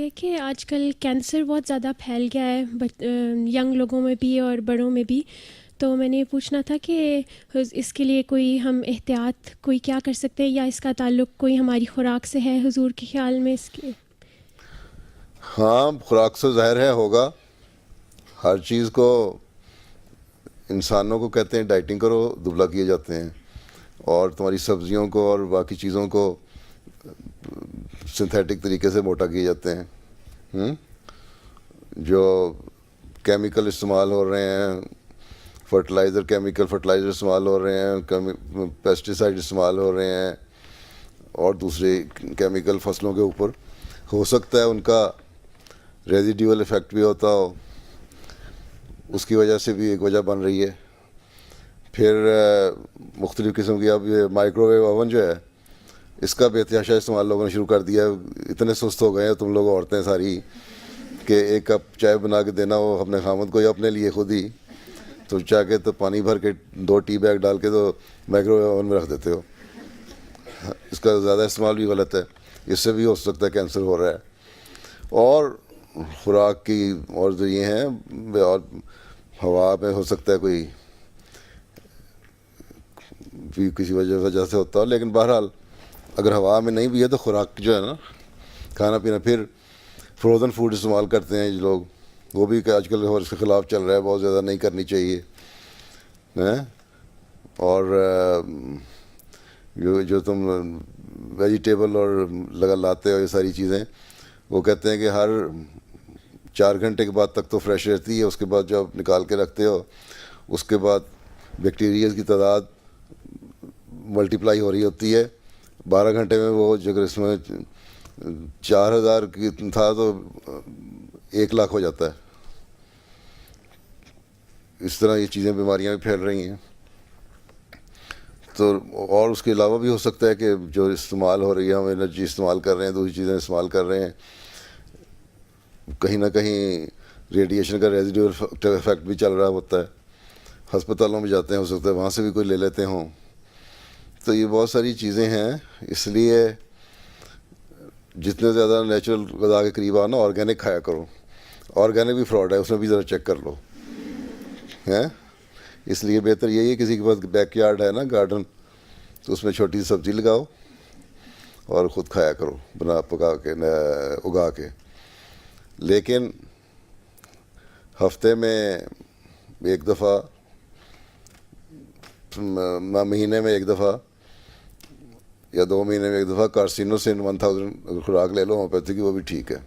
है कि आजकल कैंसर बहुत ज़्यादा फैल गया है, यंग लोगों में भी और बड़ों में भी। तो मैंने पूछना था कि इसके लिए कोई हम एहतियात कोई क्या कर सकते हैं, या इसका ताल्लुक़ कोई हमारी खुराक से है हुजूर के ख़्याल में इसके? हाँ, खुराक से ज़ाहिर है होगा। हर चीज़ को इंसानों को कहते हैं डाइटिंग करो, दुबला किए जाते हैं, और तुम्हारी सब्जियों को और बाकी चीज़ों को सिंथेटिक तरीके से मोटा किए जाते हैं। जो केमिकल इस्तेमाल हो रहे हैं, केमिकल फर्टिलाइज़र इस्तेमाल हो रहे हैं, पेस्टिसाइड इस्तेमाल हो रहे हैं, और दूसरे केमिकल फसलों के ऊपर, हो सकता है उनका रेजिड्यूअल इफ़ेक्ट भी होता हो, उसकी वजह से भी एक वजह बन रही है। फिर मुख्तलिफ़ किस्म की अब ये माइक्रोवेव ओवन जो है, इसका बेतहाशा इस्तेमाल लोगों ने शुरू कर दिया। इतने सुस्त हो गए हैं तुम लोग औरतें सारी कि एक कप चाय बना के देना हो अपने खामद को या अपने लिए खुद ही, तो चाह के तो पानी भर के 2 टी बैग डाल के तो माइक्रोवेव ओवन में रख देते हो। इसका ज़्यादा इस्तेमाल भी गलत है, इससे भी हो सकता है कैंसर हो रहा है। और खुराक की और जो ये हैं, और हवा में हो सकता है कोई भी किसी वजह से होता हो, लेकिन बहरहाल अगर हवा में नहीं भी है तो खुराक जो है ना, खाना पीना। फिर फ्रोज़न फूड इस्तेमाल करते हैं लोग, वो भी आजकल और इसके ख़िलाफ़ चल रहा है, बहुत ज़्यादा नहीं करनी चाहिए हैं। और जो तुम वेजिटेबल और लाते हो ये सारी चीज़ें, वो कहते हैं कि हर 4 घंटे के बाद तक तो फ्रेश रहती है, उसके बाद जब निकाल के रखते हो उसके बाद बैक्टीरिया की तादाद मल्टीप्लाई हो रही होती है। 12 घंटे में वो जगह इसमें 4000 की था तो 1 लाख हो जाता है। इस तरह ये चीज़ें, बीमारियां भी फैल रही हैं। तो और उसके अलावा भी हो सकता है कि जो इस्तेमाल हो रही है, हम एनर्जी इस्तेमाल कर रहे हैं, दूसरी चीज़ें इस्तेमाल कर रहे हैं, कहीं ना कहीं रेडिएशन का रेजिडुअल इफेक्ट भी चल रहा होता है। हस्पतालों में जाते हैं, हो सकता है वहाँ से भी कोई ले लेते हों। तो ये बहुत सारी चीज़ें हैं, इसलिए जितने ज़्यादा नेचुरल ग़िज़ा के करीब आओ ना, ऑर्गेनिक खाया करो। ऑर्गेनिक भी फ्रॉड है, उसमें भी ज़रा चेक कर लो हैं। इसलिए बेहतर यही है, किसी के पास बैकयार्ड है ना, गार्डन, तो उसमें छोटी सी सब्ज़ी लगाओ और ख़ुद खाया करो, बना पका के उगा के। लेकिन हफ्ते में एक दफ़ा, महीने में एक दफ़ा या 2 महीने में एक दफ़ा कार्सिनोसिन 1000 खुराक ले लो होम्योपैथी की, वो भी ठीक है।